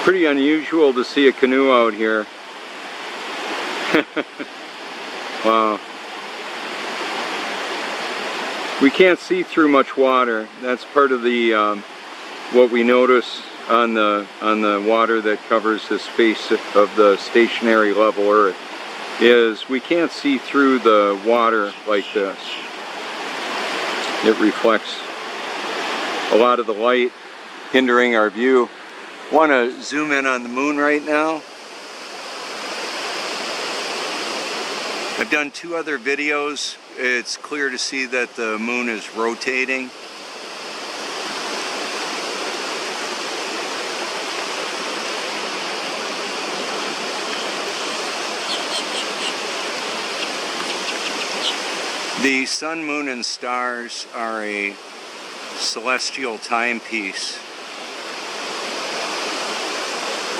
Pretty unusual to see a canoe out here. Wow. We can't see through much water. That's part of the what we notice on the water that covers the space of the stationary level Earth, is we can't see through the water like this. It reflects a lot of the light, hindering our view. Want to zoom in on the moon right now. I've done 2 other videos. It's clear to see that the moon is rotating. The sun, moon, and stars are a celestial timepiece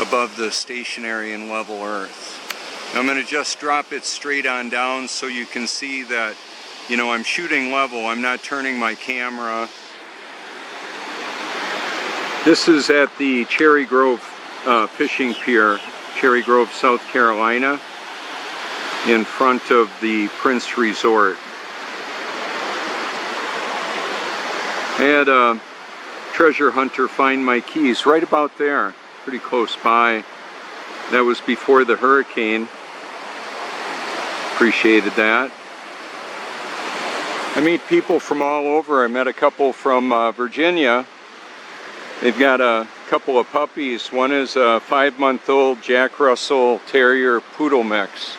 above the stationary and level Earth. I'm going to just drop it straight on down so you can see that, you know, I'm shooting level. I'm not turning my camera. This is at the Cherry Grove fishing pier, Cherry Grove, South Carolina, in front of the Prince Resort. I had a treasure hunter find my keys right about there, pretty close by. That was before the hurricane. Appreciated that. I meet people from all over. I met a couple from Virginia. They've got a couple of puppies. One is a 5-month-old Jack Russell Terrier Poodle mix.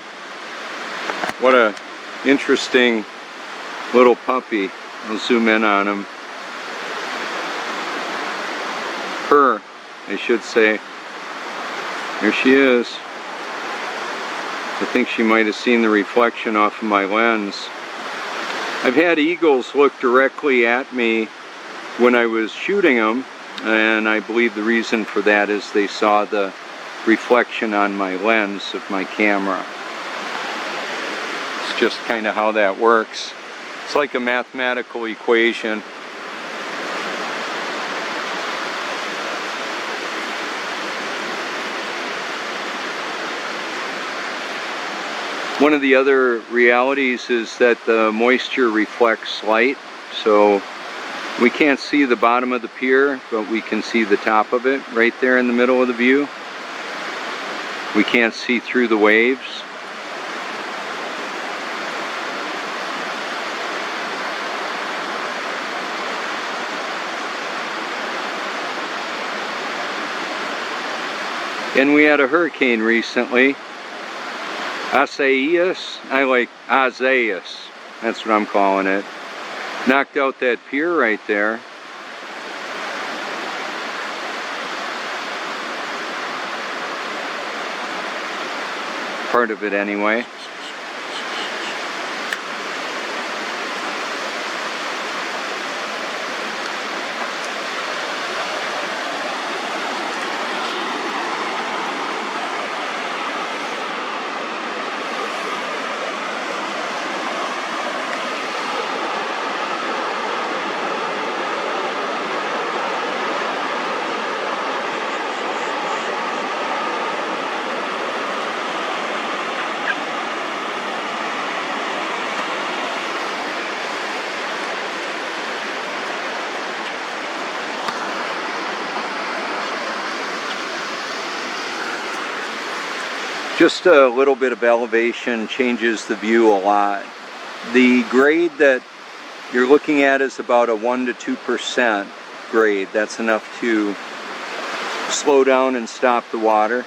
What a interesting little puppy. I'll zoom in on him. Her, I should say. There she is. I think she might have seen the reflection off of my lens. I've had eagles look directly at me when I was shooting them, and I believe the reason for that is they saw the reflection on my lens of my camera. It's just kind of how that works. It's like a mathematical equation. One of the other realities is that the moisture reflects light, so we can't see the bottom of the pier, but we can see the top of it right there in the middle of the view. We can't see through the waves. And we had a hurricane recently. Isaias, I like Isaias, that's what I'm calling it. Knocked out that pier right there. Part of it anyway. Just a little bit of elevation changes the view a lot. The grade that you're looking at is about a 1 to 2% grade. That's enough to slow down and stop the water.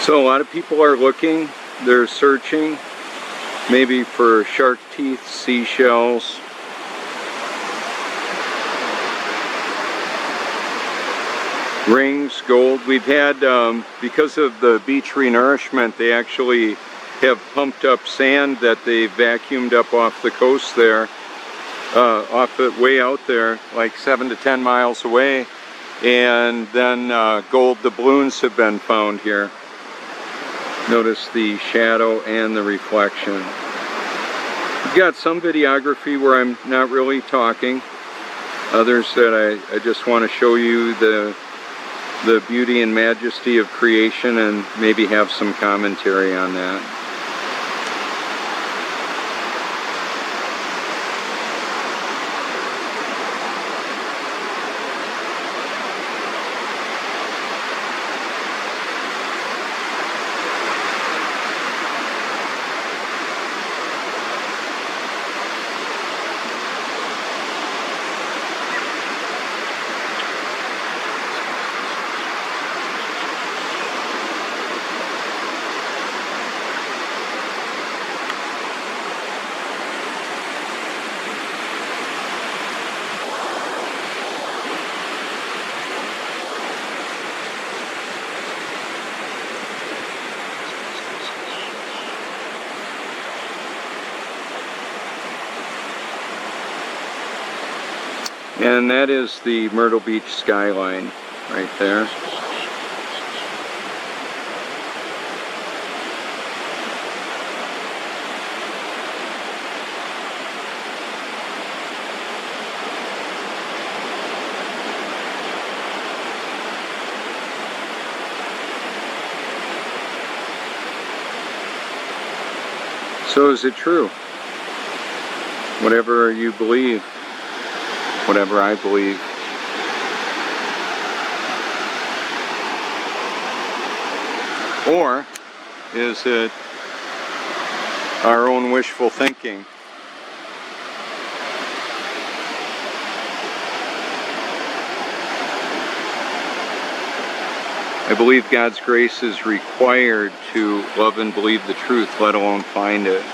So a lot of people are looking, they're searching, maybe for shark teeth, seashells. Rings, gold. We've had, because of the beach renourishment, they actually have pumped up sand that they vacuumed up off the coast there, way out there, like 7 to 10 miles away. And then gold doubloons have been found here. Notice the shadow and the reflection. We've got some videography where I'm not really talking. Others that I just want to show you the beauty and majesty of creation and maybe have some commentary on that. And that is the Myrtle Beach skyline right there. So is it true? Whatever you believe, whatever I believe. Or is it our own wishful thinking? I believe God's grace is required to love and believe the truth, let alone find it.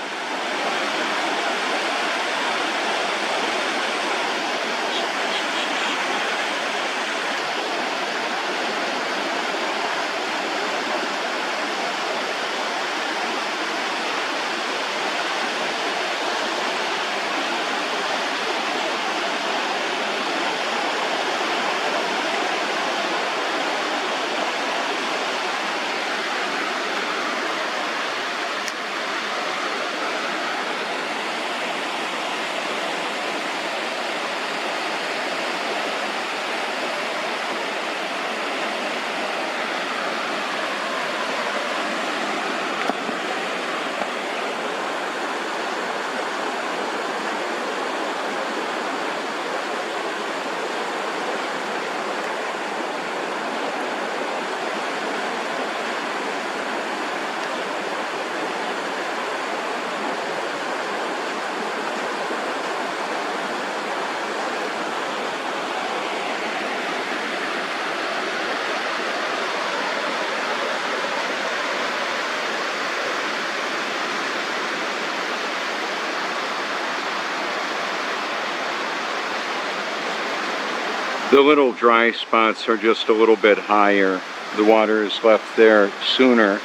The little dry spots are just a little bit higher. The water is left there sooner.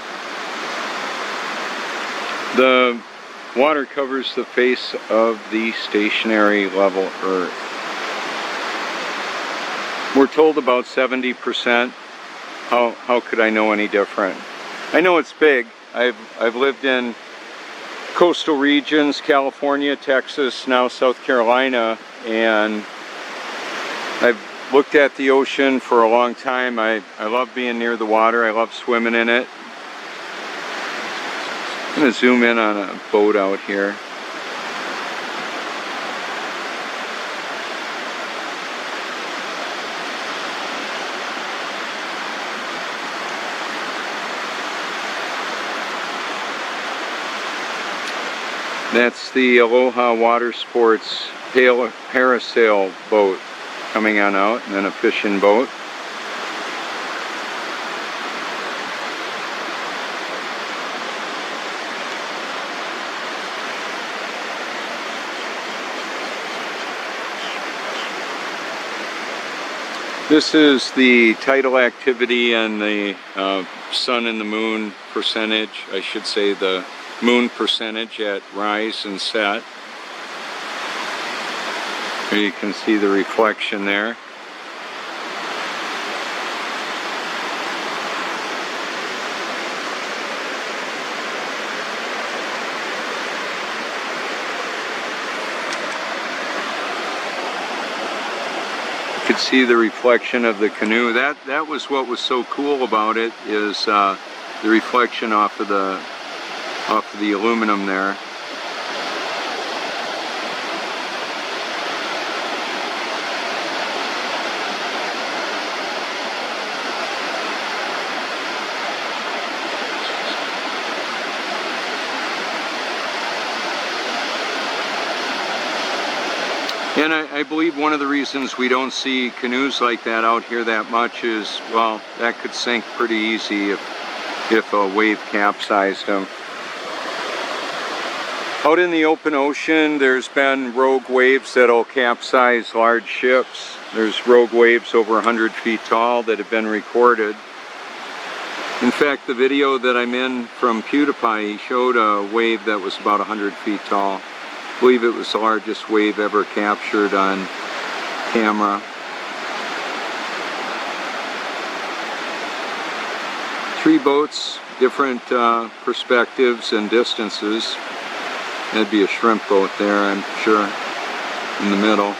The water covers the face of the stationary level Earth. We're told about 70%. How could I know any different? I know it's big. I've lived in coastal regions, California, Texas, now South Carolina, and I've looked at the ocean for a long time. I love being near the water. I love swimming in it. I'm going to zoom in on a boat out here. That's the Aloha Water Sports parasail boat coming on out, and then a fishing boat. This is the tidal activity and the sun and the moon percentage. I should say the moon percentage at rise and set. Here you can see the reflection there. You could see the reflection of the canoe. That was what was so cool about it, is the reflection off of the aluminum there. And I believe one of the reasons we don't see canoes like that out here that much is, well, that could sink pretty easy if a wave capsized them. Out in the open ocean, there's been rogue waves that'll capsize large ships. There's rogue waves over 100 feet tall that have been recorded. In fact, the video that I'm in from PewDiePie, he showed a wave that was about 100 feet tall. I believe it was the largest wave ever captured on camera. Three boats, different perspectives and distances. That'd be a shrimp boat there, I'm sure, in the middle.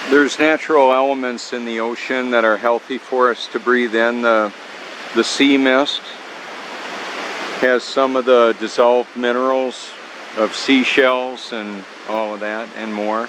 There's natural elements in the ocean that are healthy for us to breathe in. The sea mist has some of the dissolved minerals of seashells and all of that and more.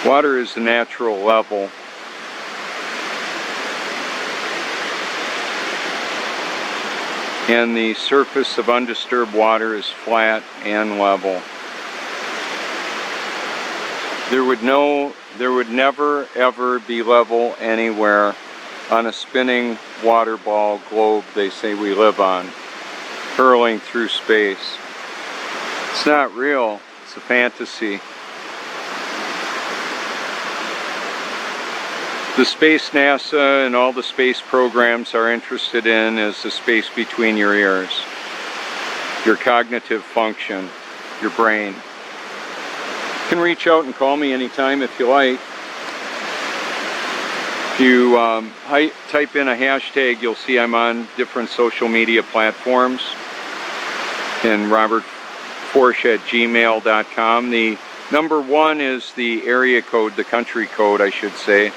Water is a natural level. And the surface of undisturbed water is flat and level. There would never ever be level anywhere on a spinning water ball globe they say we live on, hurling through space. It's not real, it's a fantasy. The space NASA and all the space programs are interested in is the space between your ears, your cognitive function, your brain. You can reach out and call me anytime if you like. If you type in a hashtag, you'll see I'm on different social media platforms, and robertforsch@gmail.com. The number 1 is the area code, the country code I should say.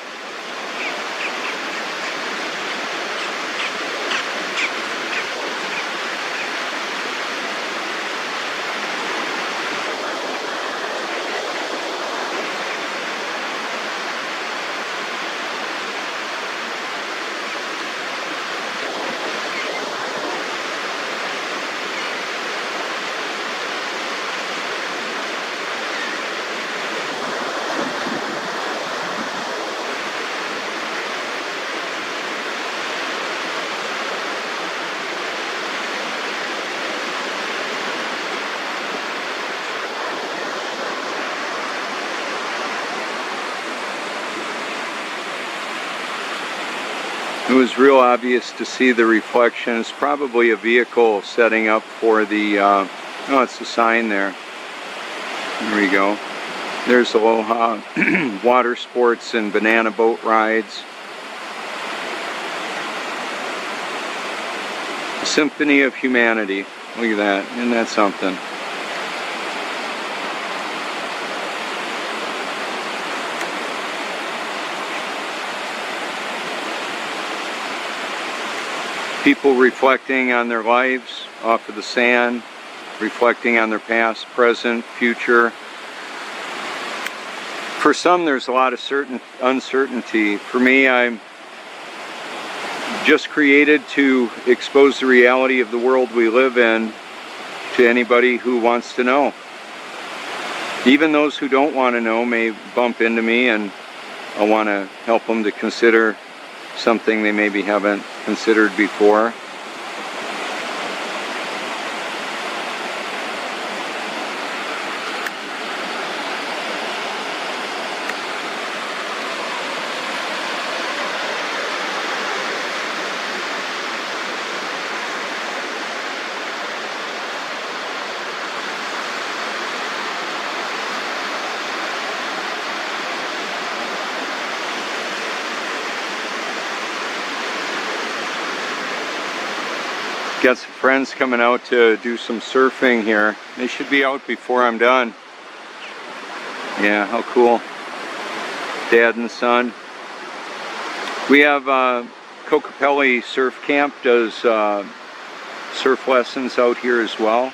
It was real obvious to see the reflection. It's probably a vehicle setting up for the, oh, it's a sign there. There we go. There's Aloha water sports and banana boat rides. The Symphony of Humanity. Look at that. Isn't that something? People reflecting on their lives off of the sand, reflecting on their past, present, future. For some, there's a lot of uncertainty. For me, I'm just created to expose the reality of the world we live in to anybody who wants to know. Even those who don't want to know may bump into me, and I want to help them to consider something they maybe haven't considered before. Got some friends coming out to do some surfing here. They should be out before I'm done. Yeah, how cool. Dad and son. We have Kokopelli Surf Camp does surf lessons out here as well.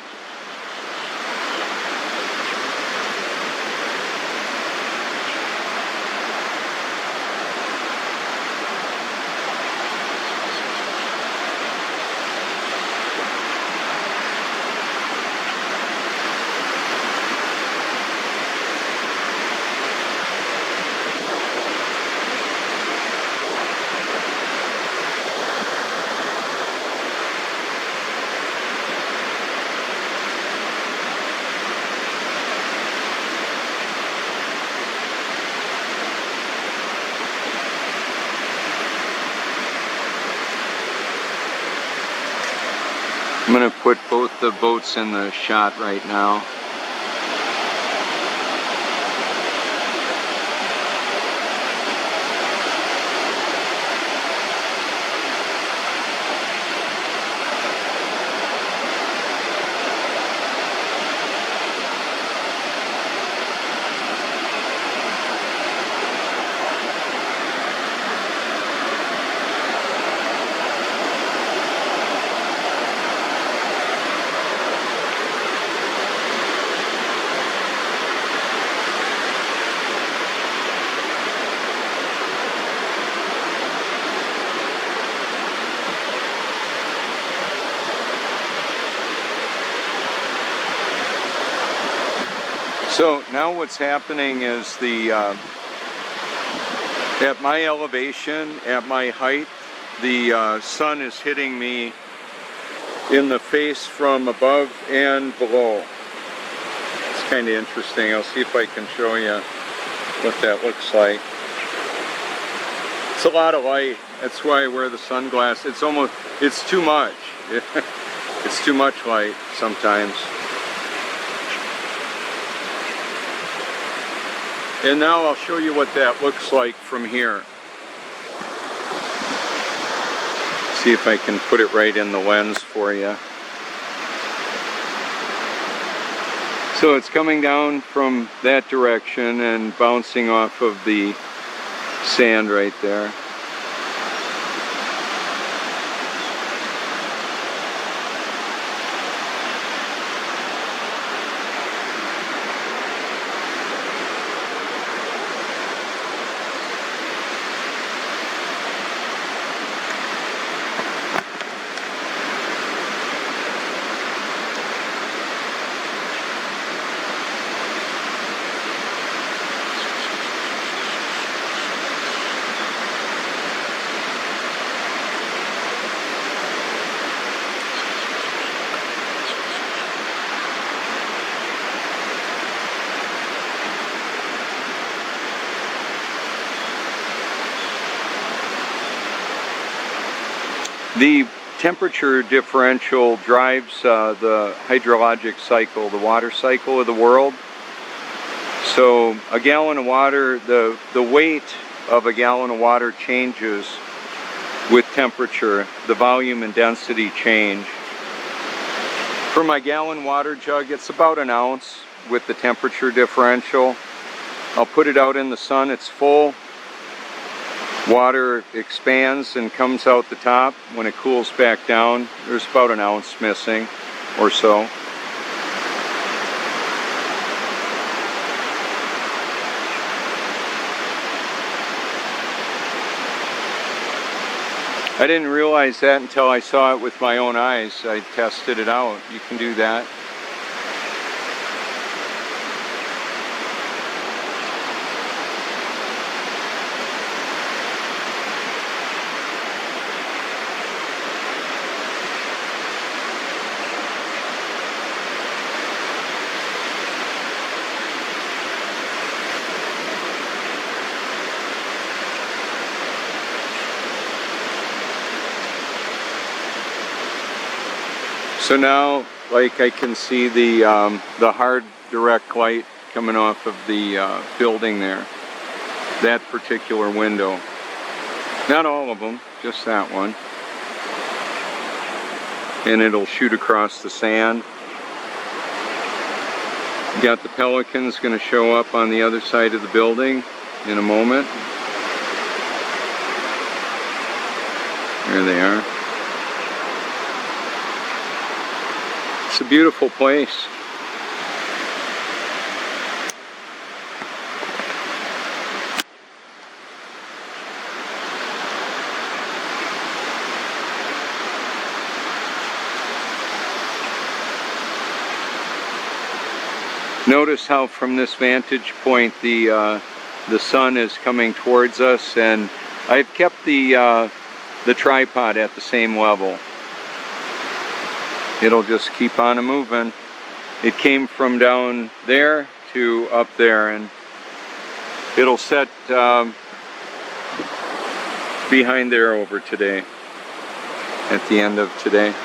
I'm going to put both the boats in the shot right now. So now what's happening is at my elevation, at my height, the sun is hitting me in the face from above and below. It's kind of interesting. I'll see if I can show you what that looks like. It's a lot of light. That's why I wear the sunglasses. It's too much. It's too much light sometimes. And now I'll show you what that looks like from here. See if I can put it right in the lens for you. So it's coming down from that direction and bouncing off of the sand right there. The temperature differential drives the hydrologic cycle, the water cycle of the world. So a gallon of water, the weight of a gallon of water changes with temperature. The volume and density change. For my gallon water jug, it's about an ounce with the temperature differential. I'll put it out in the sun, it's full. Water expands and comes out the top. When it cools back down, there's about an ounce missing or so. I didn't realize that until I saw it with my own eyes. I tested it out. You can do that. So now, like, I can see the hard direct light coming off of the building there. That particular window. Not all of them, just that one. And it'll shoot across the sand. You got the pelicans going to show up on the other side of the building in a moment. There they are. It's a beautiful place. Notice how from this vantage point the sun is coming towards us, and I've kept the tripod at the same level. It'll just keep on moving. It came from down there to up there, and it'll set behind there over today, at the end of today.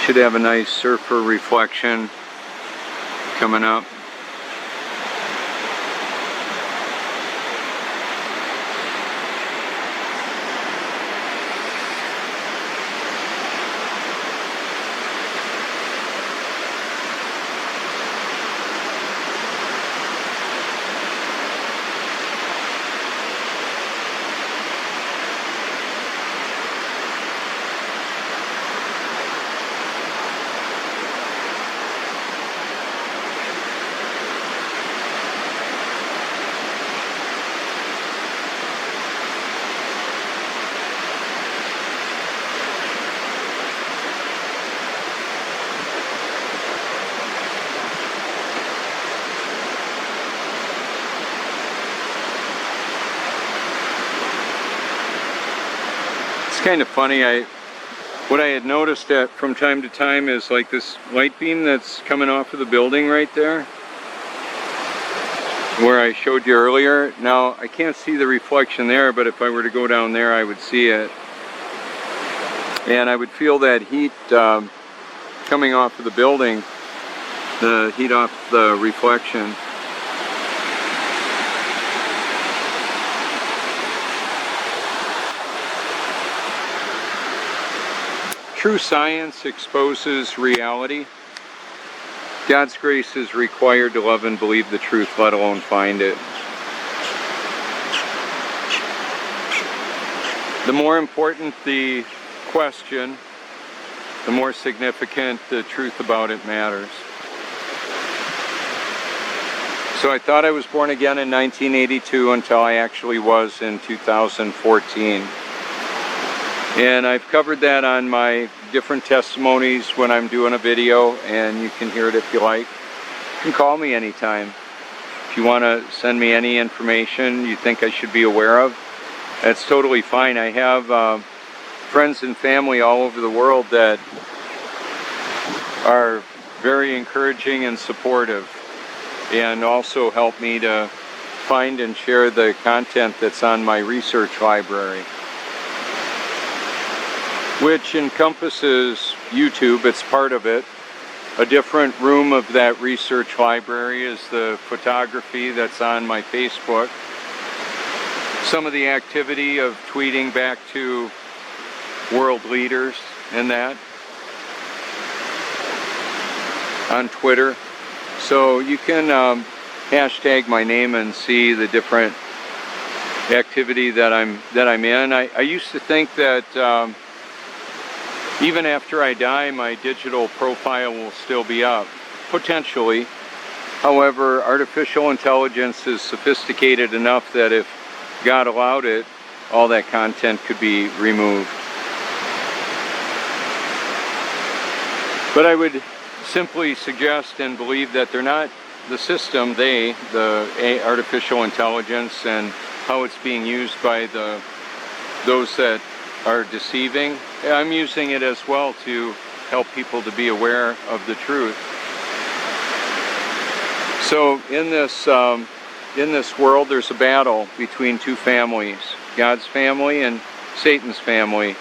Should have a nice surfer reflection coming up. It's kind of funny, what I had noticed that from time to time is like this light beam that's coming off of the building right there, where I showed you earlier. Now I can't see the reflection there, but if I were to go down there I would see it. And I would feel that heat coming off of the building, the heat off the reflection. True science exposes reality. God's grace is required to love and believe the truth, let alone find it. The more important the question, the more significant the truth about it matters. So I thought I was born again in 1982 until I actually was in 2014. And I've covered that on my different testimonies when I'm doing a video, and you can hear it if you like. You can call me anytime. If you want to send me any information you think I should be aware of, that's totally fine. I have friends and family all over the world that are very encouraging and supportive, and also help me to find and share the content that's on my research library, which encompasses YouTube. It's part of it. A different room of that research library is the photography that's on my Facebook. Some of the activity of tweeting back to world leaders and that on Twitter. So you can hashtag my name and see the different activity that I'm in. I used to think that even after I die, my digital profile will still be up, potentially. However, artificial intelligence is sophisticated enough that if God allowed it, all that content could be removed. But I would simply suggest and believe that they're not the system, the artificial intelligence and how it's being used by those that are deceiving. I'm using it as well to help people to be aware of the truth. So in this world, there's a battle between two families, God's family and Satan's family.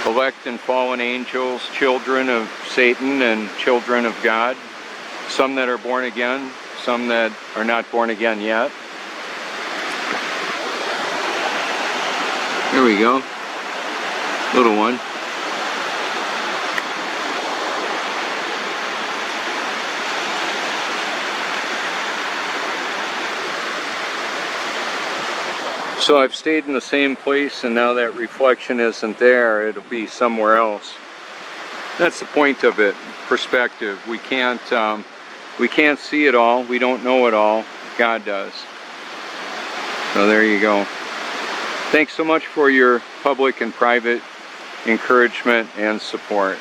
Elect and fallen angels, children of Satan and children of God. Some that are born again, some that are not born again yet. There we go. Little one. So I've stayed in the same place, and now that reflection isn't there, it'll be somewhere else. That's the point of it, perspective. We can't see it all, we don't know it all, God does. So there you go. Thanks so much for your public and private encouragement and support.